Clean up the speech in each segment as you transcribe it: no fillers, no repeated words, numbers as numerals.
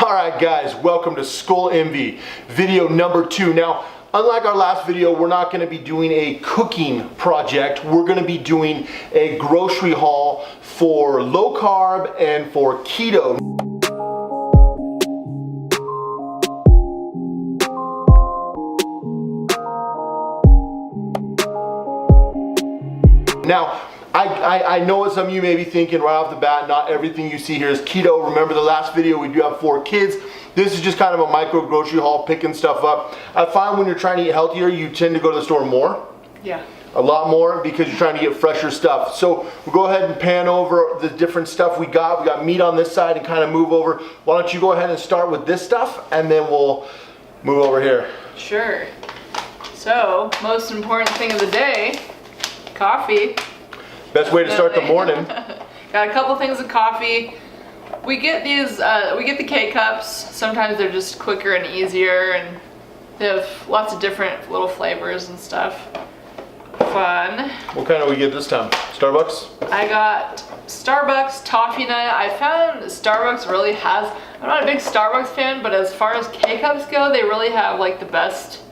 Alright guys, welcome to Skull Envy, video number 2. Now, unlike our last video, we're not going to be doing a cooking project. We're going to be doing a grocery haul for low carb and for keto. Now, I know what some of you may be thinking right off the bat, not everything you see here is keto. Remember the last video, we do have 4 kids. This is just kind of a micro grocery haul, picking stuff up. I find when you're trying to eat healthier, you tend to go to the store more. Yeah. A lot more because you're trying to get fresher stuff. So we'll go ahead and pan over the different stuff we got. We got meat on this side and kind of move over. Why don't you go ahead and start with this stuff and then we'll move over here. Sure. So, most important thing of the day, coffee. Best way to start the morning. Got a couple things of coffee. We get these, we get the K-cups. Sometimes they're just quicker and easier, and they have lots of different little flavors and stuff. Fun. What kind do we get this time? Starbucks? I got Starbucks Toffee Nut. I found Starbucks really has, I'm not a big Starbucks fan, but as far as K-cups go, they really have like the best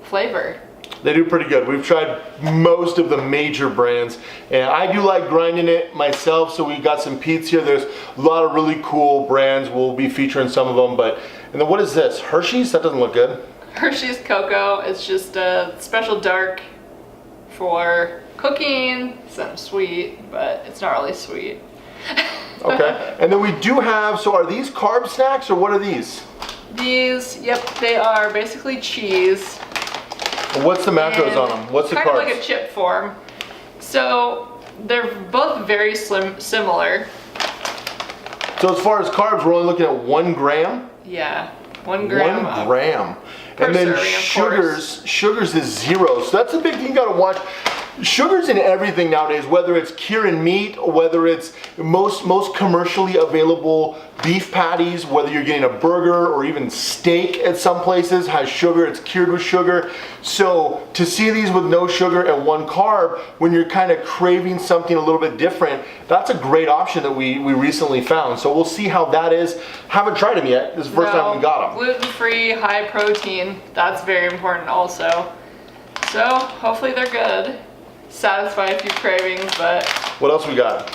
flavor. They do pretty good. We've tried most of the major brands, and I do like grinding it myself, so we got some Pete's here. There's a lot of really cool brands. We'll be featuring some of them, and then what is this? Hershey's? That doesn't look good. Hershey's Cocoa. It's just a special dark for cooking. Something sweet, but it's not really sweet. Okay, and then we do have, so are these carb snacks, or what are these? These, yep, they are basically cheese. What's the macros on them? What's the carbs? Kind of like a chip form. So they're both very similar. So as far as carbs, we're only looking at 1 gram? Yeah, 1 gram. 1 gram. And then sugars is 0. So that's a big thing you gotta watch. Sugar's in everything nowadays, whether it's cured meat, or whether it's most commercially available beef patties, whether you're getting a burger or even steak at some places has sugar, it's cured with sugar. So to see these with no sugar and 1 carb, when you're kind of craving something a little bit different, that's a great option that we recently found. So we'll see how that is. Haven't tried them yet. This is the first time we got them. Gluten-free, high protein, that's very important also. So hopefully they're good. Satisfy a few cravings, but... What else we got?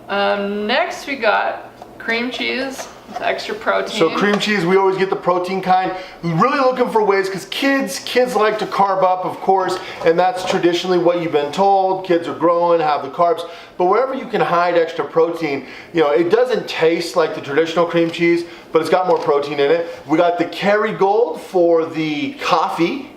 Next we got cream cheese with extra protein. So cream cheese, we always get the protein kind. Really looking for ways, because kids like to carb up, of course, and that's traditionally what you've been told. Kids are growing, have the carbs, but wherever you can hide extra protein, you know, it doesn't taste like the traditional cream cheese, but it's got more protein in it. We got the Kerrygold for the coffee.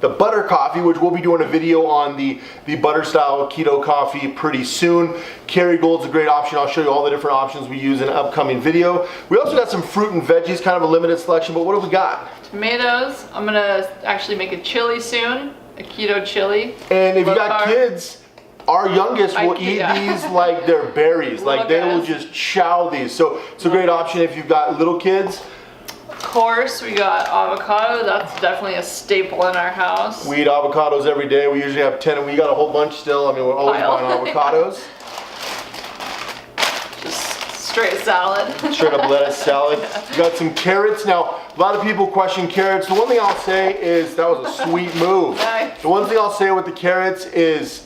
The butter coffee, which we'll be doing a video on the butter style keto coffee pretty soon. Kerrygold's a great option. I'll show you all the different options we use in an upcoming video. We also got some fruit and veggies, kind of a limited selection, but what have we got? Tomatoes. I'm gonna actually make a chili soon, a keto chili. And if you got kids, our youngest will eat these like they're berries. Like they will just chow these. So it's a great option if you've got little kids. Of course, we got avocado. That's definitely a staple in our house. We eat avocados every day. We usually have 10, and we got a whole bunch still. I mean, we're always buying avocados. Just straight salad. Straight up lettuce salad. We got some carrots. Now, a lot of people question carrots. The one thing I'll say is, that was a sweet move. Nice. The one thing I'll say with the carrots is,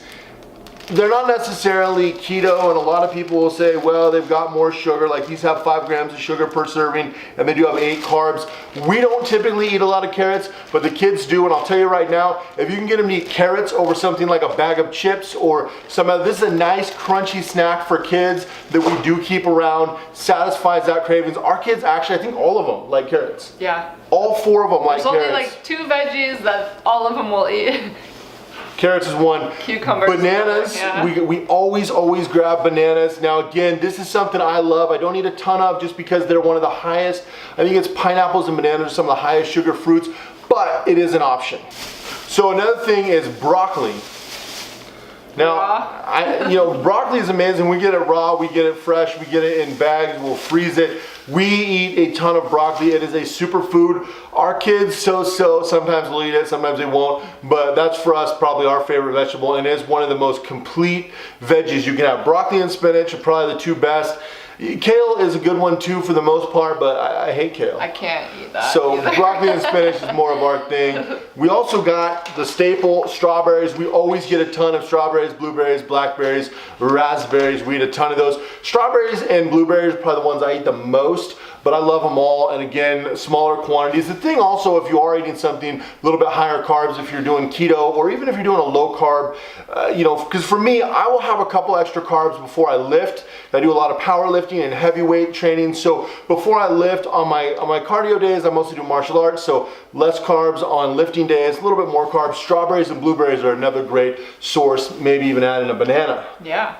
they're not necessarily keto, and a lot of people will say, well, they've got more sugar, like these have 5 grams of sugar per serving, and they do have 8 carbs. We don't typically eat a lot of carrots, but the kids do, and I'll tell you right now, if you can get them to eat carrots over something like a bag of chips or some other, this is a nice crunchy snack for kids that we do keep around, satisfies that cravings. Our kids actually, I think all of them like carrots. Yeah. All 4 of them like carrots. There's only like 2 veggies that all of them will eat. Carrots is 1. Cucumbers. Bananas, we always grab bananas. Now again, this is something I love. I don't eat a ton of just because they're one of the highest, I think it's pineapples and bananas are some of the highest sugar fruits, but it is an option. So another thing is broccoli. Now, broccoli is amazing. We get it raw, we get it fresh, we get it in bags, we'll freeze it. We eat a ton of broccoli. It is a superfood. Our kids, sometimes will eat it, sometimes they won't, but that's for us probably our favorite vegetable, and it is one of the most complete veggies. You can have broccoli and spinach are probably the 2 best. Kale is a good one too for the most part, but I hate kale. I can't eat that So either. broccoli and spinach is more of our thing. We also got the staple strawberries. We always get a ton of strawberries, blueberries, blackberries, raspberries. We eat a ton of those. Strawberries and blueberries are probably the ones I eat the most, but I love them all. And again, smaller quantities. The thing also, if you are eating something a little bit higher carbs, if you're doing keto, or even if you're doing a low carb, because for me, I will have a couple extra carbs before I lift. I do a lot of powerlifting and heavyweight training. So before I lift on my cardio days, I mostly do martial arts. So less carbs on lifting days, a little bit more carbs. Strawberries and blueberries are another great source, maybe even add in a banana. Yeah.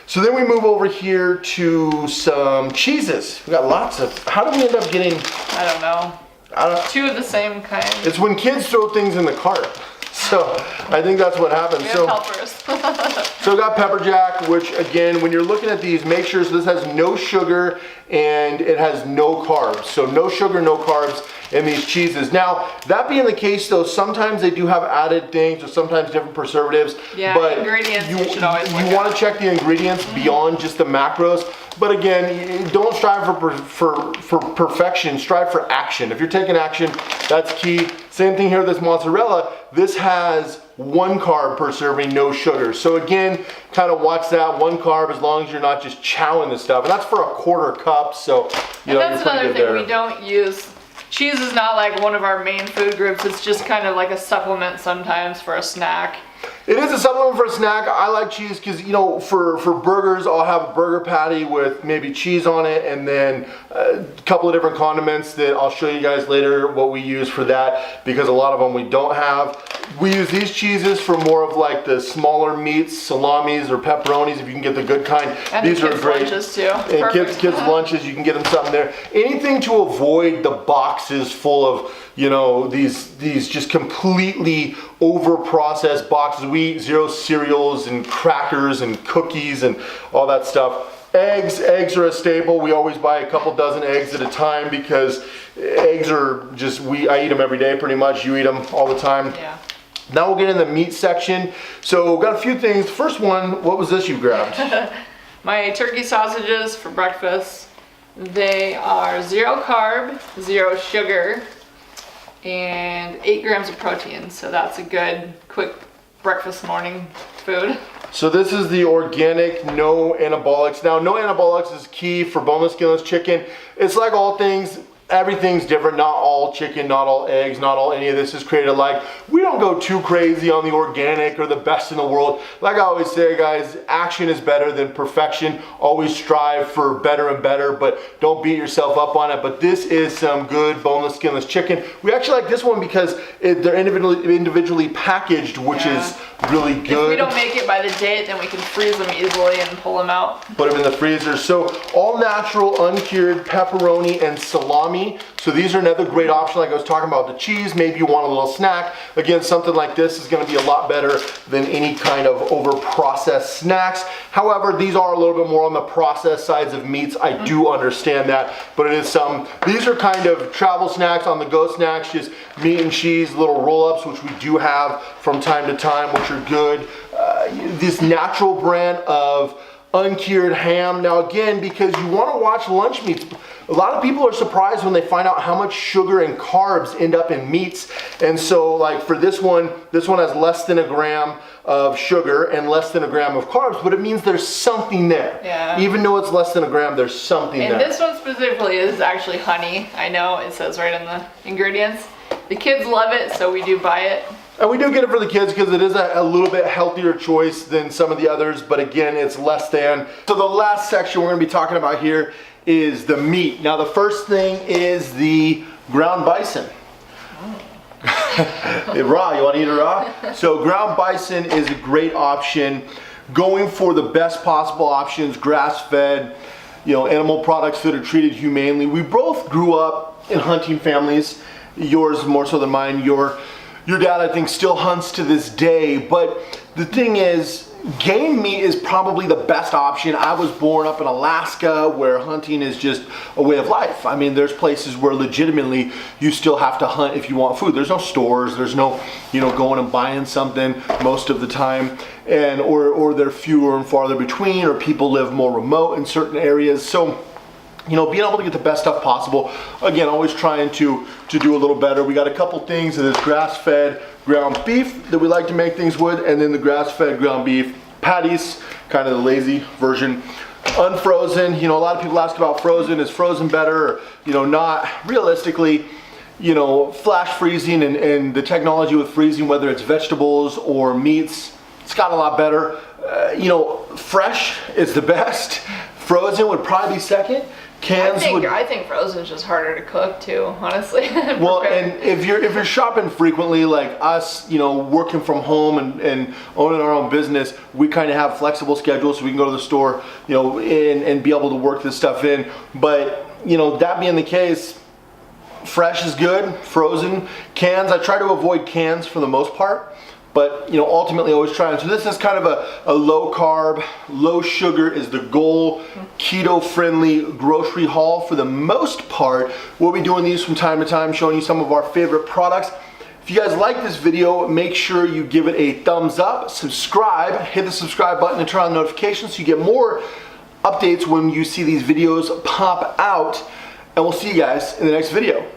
So then we move over here to some cheeses. We got lots of, how do we end up getting? I don't know. Two of the same kind. It's when kids throw things in the cart. So I think that's what happens. We have helpers. So we got pepper jack, which again, when you're looking at these, make sure this has no sugar and it has no carbs. So no sugar, no carbs in these cheeses. Now, that being the case though, sometimes they do have added things or sometimes different preservatives. Yeah, but ingredients you should always look You want to check the ingredients beyond just the macros. But again, don't strive for perfection, strive for action. If you're taking action, that's key. Same thing here with this mozzarella. This has 1 carb per serving, no sugar. So again, kind of watch that, 1 carb as long as you're not just chowing this stuff. And that's for a 1/4 cup, so and that's another thing we don't use. Cheese is not like one of our main food groups. It's just kind of like a supplement sometimes for a snack. It is a supplement for a snack. I like cheese because, for burgers, I'll have a burger patty with maybe cheese on it and then a couple of different condiments that I'll show you guys later what we use for that, because a lot of them we don't have. We use these cheeses for more of like the smaller meats, salamis or pepperonis if you can get the good kind. And these the are kids' great. lunches too. And kids lunches, you can get them something there. Anything to avoid the boxes full of, these just completely over-processed boxes. We eat zero cereals and crackers and cookies and all that stuff. Eggs are a staple. We always buy a couple dozen eggs at a time because eggs are just, I eat them every day pretty much. You eat them all the time. Yeah. Now we'll get in the meat section. So we've got a few things. First one, what was this you grabbed? My turkey sausages for breakfast. They are 0 carb, 0 sugar, and 8 grams of protein. So that's a good, quick breakfast morning food. So this is the organic, no anabolics. Now, no anabolics is key for boneless, skinless chicken. It's like all things, everything's different. Not all chicken, not all eggs, not all any of this is created alike. We don't go too crazy on the organic or the best in the world. Like I always say, guys, action is better than perfection. Always strive for better and better, but don't beat yourself up on it. But this is some good boneless, skinless chicken. We actually like this one because they're individually packaged, which is really good. If we don't make it by the date, then we can freeze them easily and pull them out. Put them in the freezer. So all natural, uncured pepperoni and salami. So these are another great option. Like I was talking about the cheese, maybe you want a little snack. Again, something like this is going to be a lot better than any kind of over-processed snacks. However, these are a little bit more on the processed sides of meats. I do understand that, but it is these are kind of travel snacks, on the go snacks, just meat and cheese, little roll-ups, which we do have from time to time, which are good. This natural brand of uncured ham. Now again, because you want to watch lunch meats, a lot of people are surprised when they find out how much sugar and carbs end up in meats. And so like for this one has less than 1 gram of sugar and less than 1 gram of carbs, but it means there's something there. Yeah. Even though it's less than 1 gram, there's something there. And this one specifically is actually honey. I know it says right in the ingredients. The kids love it, so we do buy it. And we do get it for the kids because it is a little bit healthier choice than some of the others, but again, it's less than. So the last section we're going to be talking about here is the meat. Now the first thing is the ground bison. Raw, you want to eat it raw? So ground bison is a great option. Going for the best possible options, grass-fed, animal products that are treated humanely. We both grew up in hunting families. Yours more so than mine. Your dad, I think, still hunts to this day, but the thing is, Game meat is probably the best option. I was born up in Alaska where hunting is just a way of life. I mean, there's places where legitimately you still have to hunt if you want food. There's no stores, there's no, going and buying something most of the time, and or they're fewer and farther between, or people live more remote in certain areas. So, being able to get the best stuff possible. Again, always trying to do a little better. We got a couple things in this grass-fed ground beef that we like to make things with, and then the grass-fed ground beef patties, kind of the lazy version. Unfrozen, a lot of people ask about frozen. Is frozen better or, not? Realistically, flash freezing and the technology with freezing, whether it's vegetables or meats, it's gotten a lot better. Fresh is the best. Frozen would probably be second. I think frozen is just harder to cook too, honestly. Well, and if you're shopping frequently like us, working from home and owning our own business, we kind of have flexible schedules, so we can go to the store, and be able to work this stuff in. But that being the case, fresh is good. Frozen, cans, I try to avoid cans for the most part. But ultimately always trying. So this is kind of a low carb, low sugar is the goal, keto friendly grocery haul for the most part. We'll be doing these from time to time, showing you some of our favorite products. If you guys like this video, make sure you give it a thumbs up, subscribe, hit the subscribe button and turn on notifications so you get more updates when you see these videos pop out. And we'll see you guys in the next video.